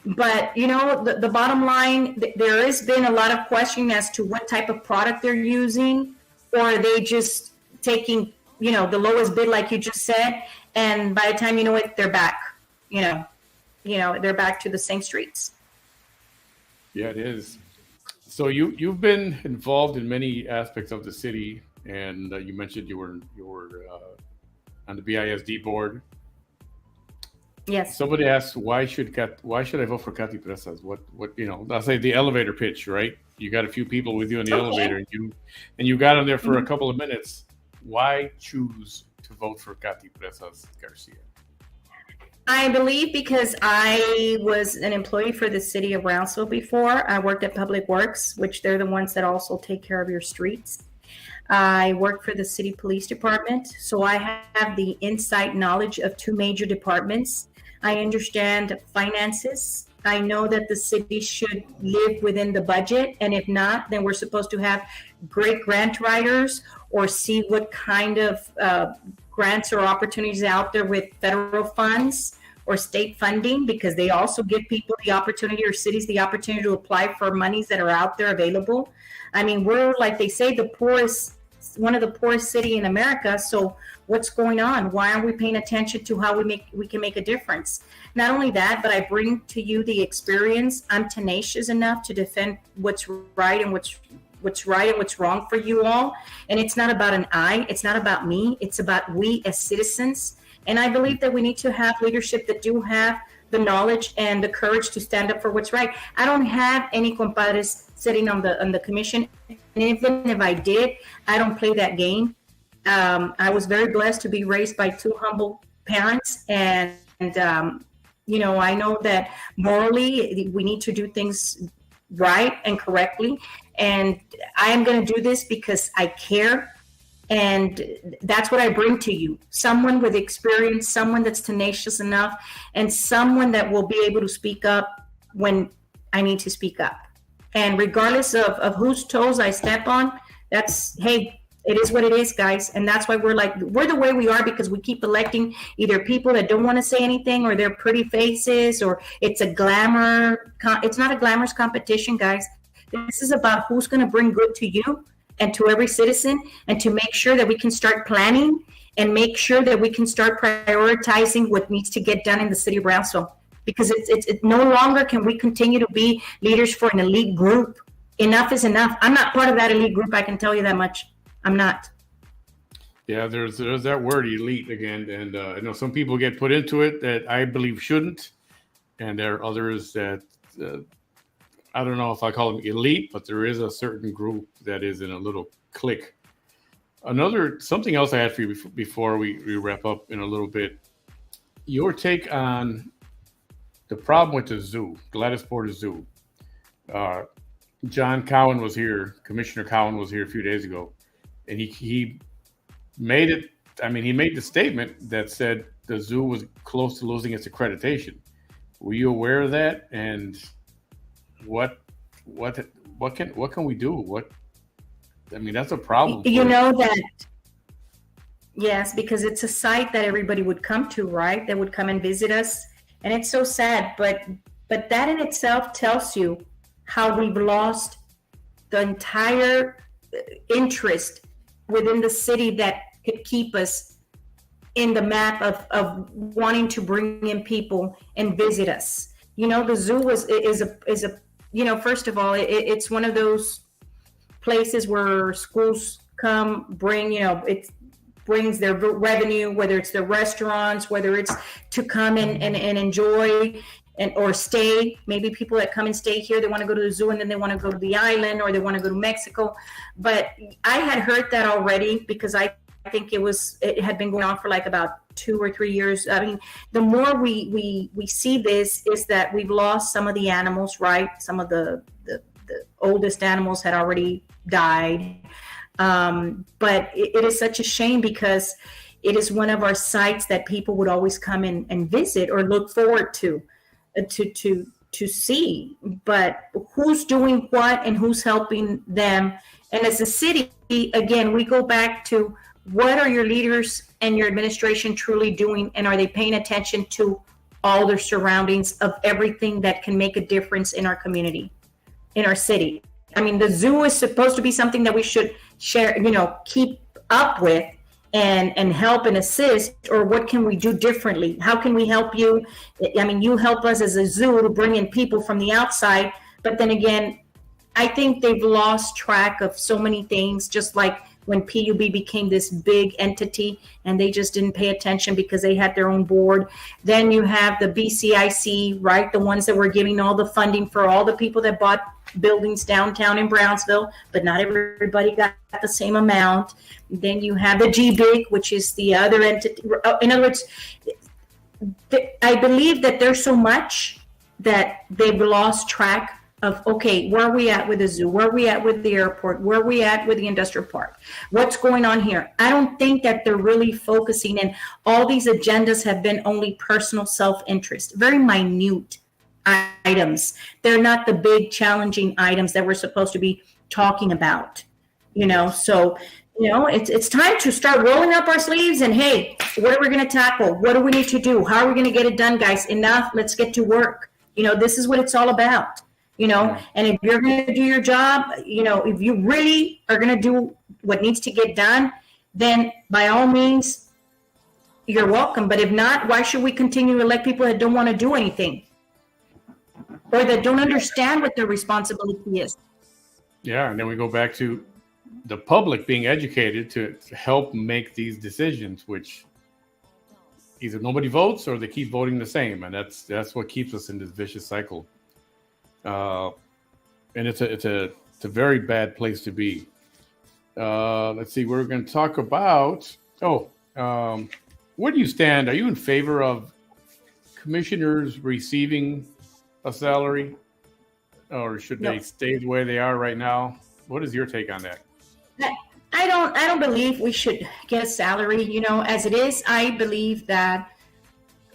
But, the bottom line, there has been a lot of questioning as to what type of product they're using, or are they just taking, the lowest bid, like you just said, and by the time you know it, they're back, they're back to the same streets. Yeah, it is. So you've been involved in many aspects of the city, and you mentioned you were on the BISD board. Yes. Somebody asked, why should I vote for Caty Presas? What I'll say the elevator pitch, right? You got a few people with you in the elevator, and you got on there for a couple of minutes. Why choose to vote for Caty Presas-Garcia? I believe because I was an employee for the city of Brownsville before. I worked at Public Works, which they're the ones that also take care of your streets. I work for the city police department, so I have the inside knowledge of two major departments. I understand finances. I know that the city should live within the budget, and if not, then we're supposed to have great grant writers or see what kind of grants or opportunities out there with federal funds or state funding, because they also give people the opportunity, or cities the opportunity, to apply for monies that are out there available. I mean, we're, like they say, one of the poorest city in America. So what's going on? Why aren't we paying attention to how we can make a difference? Not only that, but I bring to you the experience. I'm tenacious enough to defend what's right and what's right and what's wrong for you all. And it's not about it's not about me. It's about we as citizens. And I believe that we need to have leadership that do have the knowledge and the courage to stand up for what's right. I don't have any compadres sitting on the commission. And even if I did, I don't play that game. I was very blessed to be raised by two humble parents. And I know that morally we need to do things right and correctly. And I am going to do this because I care. And that's what I bring to you. Someone with experience, someone that's tenacious enough, and someone that will be able to speak up when I need to speak up. And regardless of whose toes I step on, It is what it is, guys. And that's why we're the way we are, because we keep electing either people that don't want to say anything, or they're pretty faces, or it's it's not a glamorous competition, guys. This is about who's going to bring good to you and to every citizen, and to make sure that we can start planning and make sure that we can start prioritizing what needs to get done in the city of Brownsville. Because it no longer can we continue to be leaders for an elite group. Enough is enough. I'm not part of that elite group. I can tell you that much. I'm not. Yeah, there's that word elite again, and I know some people get put into it that I believe shouldn't, and there are others that I don't know if I call them elite, but there is a certain group that is in a little clique. Something else I had for you before we wrap up in a little bit. Your take on the problem with the zoo, Gladys Porter's Zoo. John Cowan was here, Commissioner Cowan was here a few days ago, and he made it. I mean, he made the statement that said the zoo was close to losing its accreditation. Were you aware of that? And what can we do? I mean, that's a problem. You know that, yes, because it's a site that everybody would come to, right? That would come and visit us. And it's so sad, but that in itself tells you how we've lost the entire interest within the city that could keep us in the map of wanting to bring in people and visit us. You know, the zoo is a first of all, it's one of those places where schools come, bring, it brings their revenue, whether it's the restaurants, whether it's to come and enjoy or stay. Maybe people that come and stay here, they want to go to the zoo and then they want to go to the island, or they want to go to Mexico. But I had heard that already, because I think it had been going on for like about 2 or 3 years. I mean, the more we see this, is that we've lost some of the animals, right? Some of the oldest animals had already died. But it is such a shame, because it is one of our sites that people would always come and visit or look forward to see. But who's doing what and who's helping them? And as a city, again, we go back to, what are your leaders and your administration truly doing? And are they paying attention to all their surroundings of everything that can make a difference in our community, in our city? I mean, the zoo is supposed to be something that we should share, keep up with and help and assist. Or what can we do differently? How can we help you? I mean, you help us as a zoo to bring in people from the outside. But then again, I think they've lost track of so many things, just like when PUB became this big entity and they just didn't pay attention because they had their own board. Then you have the BCIC, right? The ones that were giving all the funding for all the people that bought buildings downtown in Brownsville, but not everybody got the same amount. Then you have the GBIG, which is the other entity. In other words, I believe that there's so much that they've lost track of, okay, where are we at with the zoo? Where are we at with the airport? Where are we at with the industrial park? What's going on here? I don't think that they're really focusing, and all these agendas have been only personal self-interest, very minute items. They're not the big challenging items that we're supposed to be talking about, so it's time to start rolling up our sleeves and, hey, what are we going to tackle? What do we need to do? How are we going to get it done, guys? Enough. Let's get to work. This is what it's all about. And if you're going to do your job, if you really are going to do what needs to get done, then by all means, you're welcome. But if not, why should we continue to elect people that don't want to do anything or that don't understand what their responsibility is? Yeah. And then we go back to the public being educated to help make these decisions, which either nobody votes or they keep voting the same. And that's what keeps us in this vicious cycle. And it's a very bad place to be. Let's see. We're going to talk about. Where do you stand? Are you in favor of commissioners receiving a salary, or should they stay the way they are right now? What is your take on that? I don't believe we should get a salary. As it is, I believe that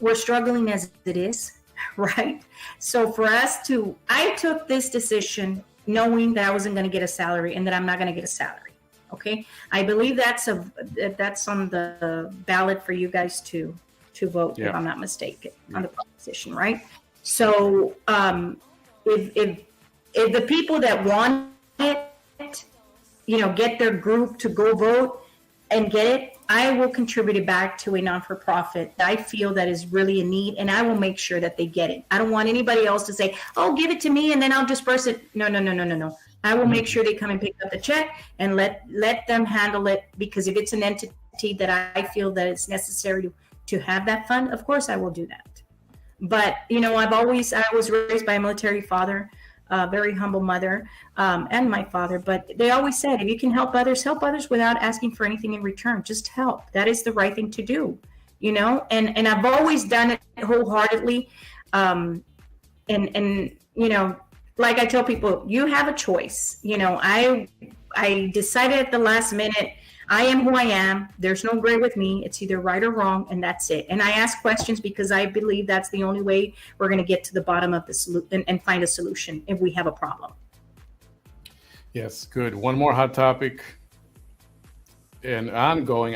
we're struggling as it is. Right. So for us I took this decision knowing that I wasn't going to get a salary and that I'm not going to get a salary. Okay, I believe that's on the ballot for you guys to vote, if I'm not mistaken, on the proposition, right? So if the people that want it, get their group to go vote and get it, I will contribute it back to a non-for-profit that I feel that is really in need, and I will make sure that they get it. I don't want anybody else to say, "Oh, give it to me, and then I'll disperse it." No. I will make sure they come and pick up the check and let them handle it, because if it's an entity that I feel that it's necessary to have that fund, of course I will do that. But I was raised by a military father, a very humble mother, and my father. But they always said, if you can help others without asking for anything in return. Just help. That is the right thing to do. And I've always done it wholeheartedly. And like I tell people, you have a choice. I decided at the last minute, I am who I am. There's no gray with me. It's either right or wrong, and that's it. And I ask questions because I believe that's the only way we're going to get to the bottom of the solution and find a solution if we have a problem. Yes, good. One more hot topic, an ongoing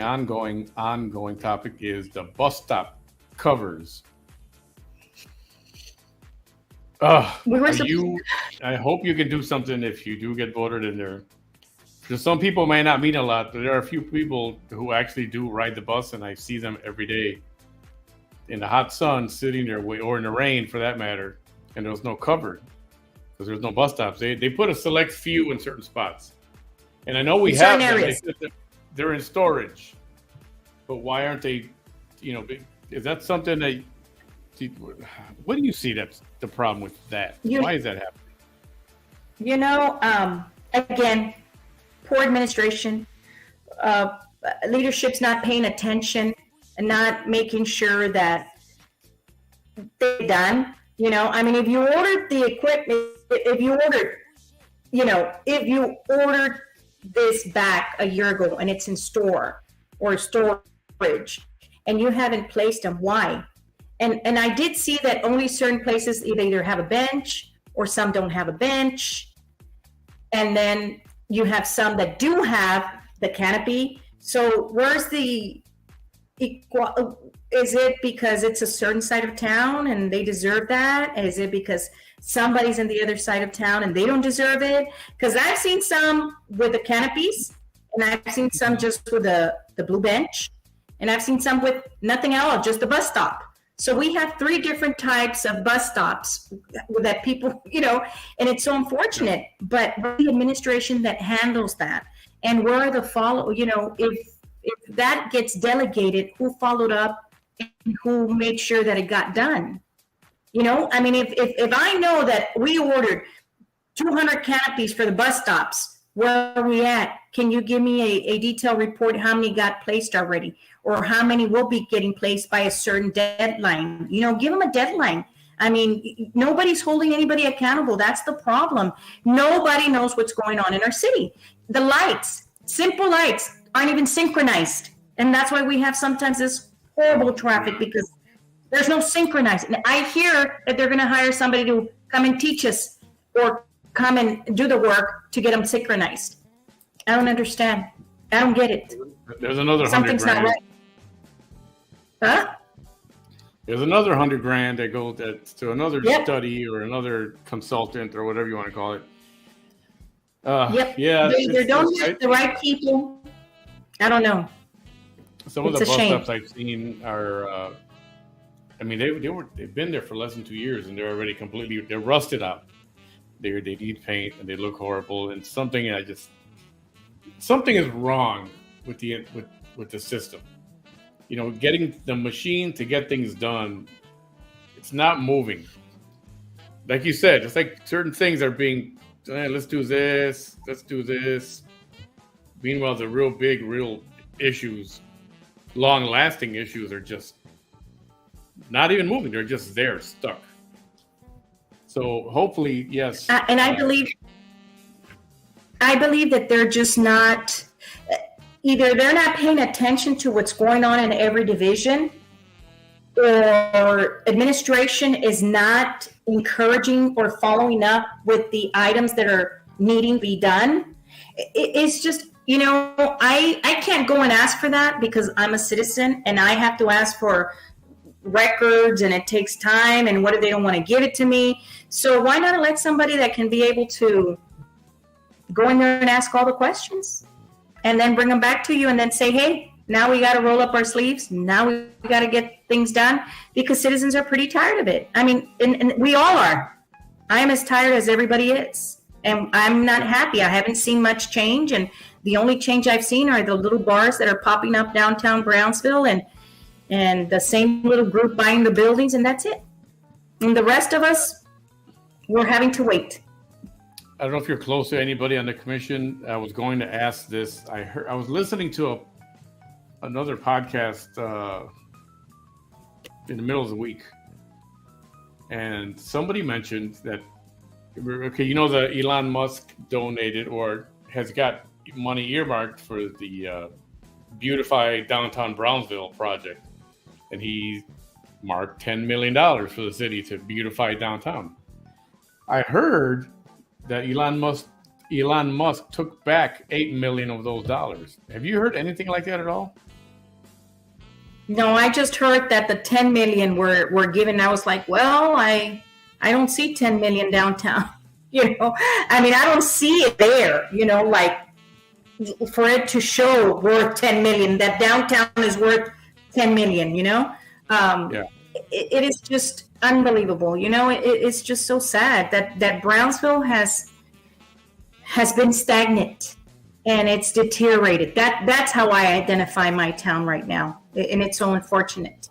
topic is the bus stop covers. I hope you can do something if you do get voted in there. Because some people may not mean a lot, but there are a few people who actually do ride the bus, and I see them every day in the hot sun sitting there, or in the rain for that matter, and there's no cover because there's no bus stops. They put a select few in certain spots. And I know we have them. They're in storage. But why aren't they, is that something that, what do you see that's the problem with that? Why is that happening? Again, poor administration, leadership's not paying attention and not making sure that they're done. If you ordered the equipment, if you ordered this back a year ago and it's in store or storage and you haven't placed them, why? And I did see that only certain places either have a bench or some don't have a bench. And then you have some that do have the canopy. So where's is it because it's a certain side of town and they deserve that? Is it because somebody's in the other side of town and they don't deserve it? Because I've seen some with the canopies, and I've seen some just with the blue bench, and I've seen some with nothing at all, just the bus stop. So we have 3 different types of bus stops that people, and it's so unfortunate, but the administration that handles that, and where are the if that gets delegated, who followed up and who made sure that it got done? If I know that we ordered 200 canopies for the bus stops, where are we at? Can you give me a detailed report how many got placed already? Or how many will be getting placed by a certain deadline? Give them a deadline. Nobody's holding anybody accountable. That's the problem. Nobody knows what's going on in our city. The lights, simple lights, aren't even synchronized. And that's why we have sometimes this horrible traffic, because there's no synchronized. And I hear that they're going to hire somebody to come and teach us or come and do the work to get them synchronized. I don't understand. I don't get it. There's another $100,000. Something's not right. Huh? There's another $100,000 that goes to another study or another consultant or whatever you want to call it. Yeah, they don't have the right people. I don't know. Some of the bus stops I've seen are, they've been there for less than 2 years and they're already they're rusted out. They need paint and they look horrible, and something is wrong with the system. Getting the machine to get things done, it's not moving. Like you said, it's like certain things are being, let's do this. Meanwhile, the real issues, long-lasting issues, are just not even moving. They're just there, stuck. So hopefully, yes. And I believe that they're just not. Either they're not paying attention to what's going on in every division, or administration is not encouraging or following up with the items that are needing to be done. It's just I can't go and ask for that because I'm a citizen and I have to ask for records and it takes time, and what if they don't want to give it to me? So why not let somebody that can be able to go in there and ask all the questions and then bring them back to you and then say, hey, now we got to roll up our sleeves. Now we got to get things done, because citizens are pretty tired of it. I mean, and we all are. I'm as tired as everybody is. And I'm not happy. I haven't seen much change. And the only change I've seen are the little bars that are popping up downtown Brownsville, and the same little group buying the buildings, and that's it. And the rest of us, we're having to wait. I don't know if you're close to anybody on the commission. I was going to ask this. I was listening to another podcast in the middle of the week, and somebody mentioned that, okay, the Elon Musk donated or has got money earmarked for the Beautify Downtown Brownsville project, and he marked $10 million for the city to beautify downtown. I heard that Elon Musk took back $8 million of those dollars. Have you heard anything like that at all? No, I just heard that the 10 million were given. I was like, well, I don't see 10 million downtown. I mean, I don't see it there, like for it to show worth 10 million, that downtown is worth 10 million, It is just unbelievable. It's just so sad that Brownsville has been stagnant and it's deteriorated. That's how I identify my town right now. And it's so unfortunate.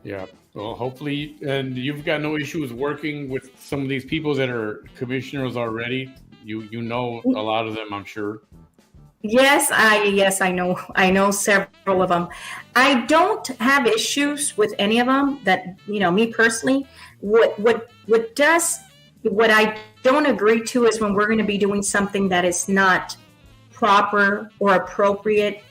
Yeah. Well, hopefully, and you've got no issues working with some of these people that are commissioners already. You know a lot of them, I'm sure. Yes, I know several of them. I don't have issues with any of them. That me personally, what I don't agree to is when we're going to be doing something that is not proper or appropriate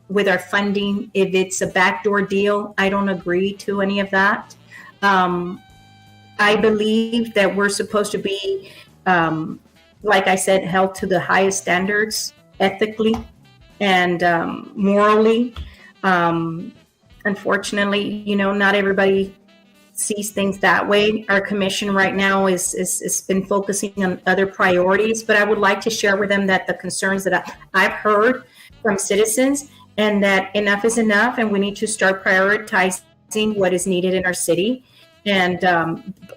with our funding. If it's a backdoor deal, I don't agree to any of that. I believe that we're supposed to be, like I said, held to the highest standards, ethically and morally. Unfortunately, not everybody sees things that way. Our commission right now is been focusing on other priorities, but I would like to share with them that the concerns that I've heard from citizens, and that enough is enough, and we need to start prioritizing what is needed in our city. And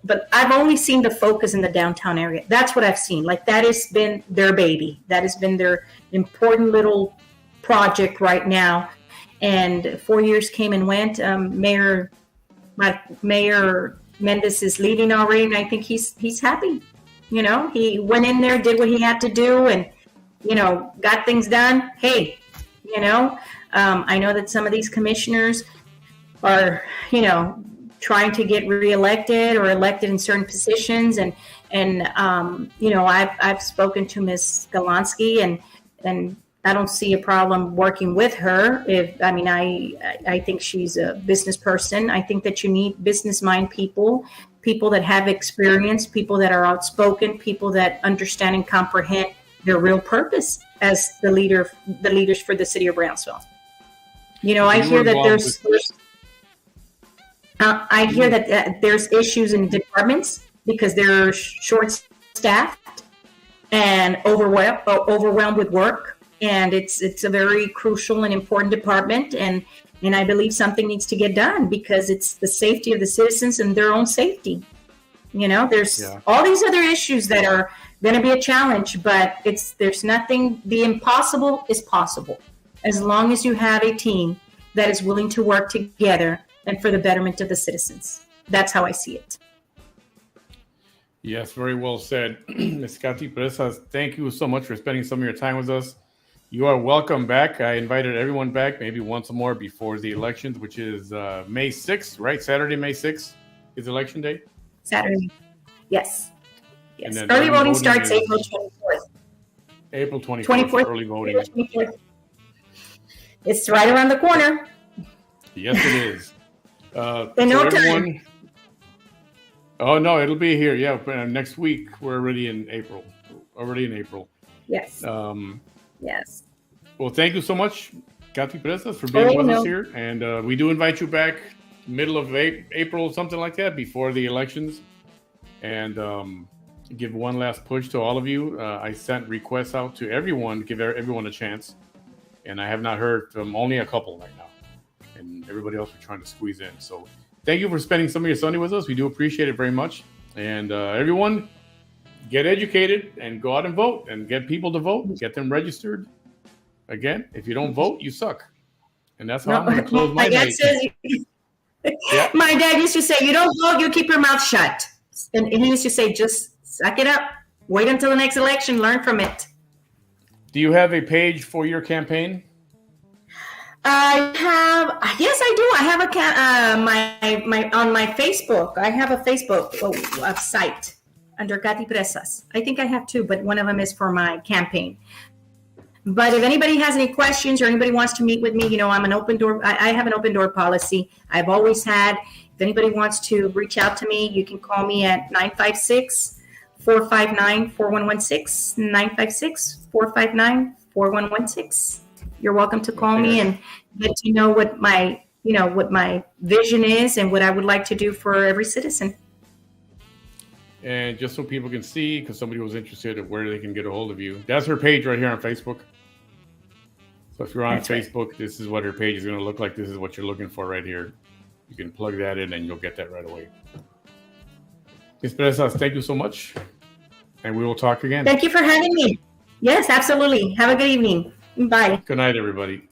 but I've only seen the focus in the downtown area. That's what I've seen. Like, that has been their baby. That has been their important little project right now. And 4 years came and went. Mayor Mendez is leaving already, and I think he's happy. He went in there, did what he had to do, and got things done. Hey, I know that some of these commissioners are trying to get reelected or elected in certain positions, and I've spoken to Ms. Galansky, and I don't see a problem working with her. I think she's a business person. I think that you need business mind people that have experience, people that are outspoken, people that understand and comprehend their real purpose as the leaders for the city of Brownsville. I hear that there's issues in departments because they're short-staffed and overwhelmed with work. And it's a very crucial and important department, and I believe something needs to get done because it's the safety of the citizens and their own safety. There's all these other issues that are going to be a challenge, but there's nothing. The impossible is possible as long as you have a team that is willing to work together and for the betterment of the citizens. That's how I see it. Yes, very well said. Ms. Caty Presas, thank you so much for spending some of your time with us. You are welcome back. I invited everyone back maybe once more before the elections, which is May 6th, right? Saturday, May 6th is election day? Saturday. Yes. Early voting starts April 24th. April 24th. Early voting. April 24th. It's right around the corner. Yes, it is. In no time. Oh, no, it'll be here. Yeah, next week. We're already in April. Yes. Yes. Well, thank you so much, Caty Presas, for being with us here. And we do invite you back middle of April, something like that, before the elections. And give one last push to all of you. I sent requests out to everyone, give everyone a chance. And I have not heard from only a couple right now. And everybody else we're trying to squeeze in. So thank you for spending some of your Sunday with us. We do appreciate it very much. And everyone, get educated and go out and vote and get people to vote. Get them registered. Again, if you don't vote, you suck. And that's how I'm going to close my night. Yeah. My dad used to say, you don't vote, you keep your mouth shut. And he used to say, just suck it up. Wait until the next election. Learn from it. Do you have a page for your campaign? Yes, I do. I have on my Facebook. I have a Facebook site under Caty Presas. I think I have two, but one of them is for my campaign. But if anybody has any questions or anybody wants to meet with me, I'm an open door. I have an open door policy. I've always had. If anybody wants to reach out to me, you can call me at 956-459-4116, 956-459-4116. You're welcome to call me and let you know what my vision is and what I would like to do for every citizen. And just so people can see, because somebody was interested in where they can get a hold of you, that's her page right here on Facebook. So if you're on Facebook, this is what her page is going to look like. This is what you're looking for right here. You can plug that in and you'll get that right away. Ms. Presas, thank you so much. And we will talk again. Thank you for having me. Yes, absolutely. Have a good evening. Bye. Good night, everybody.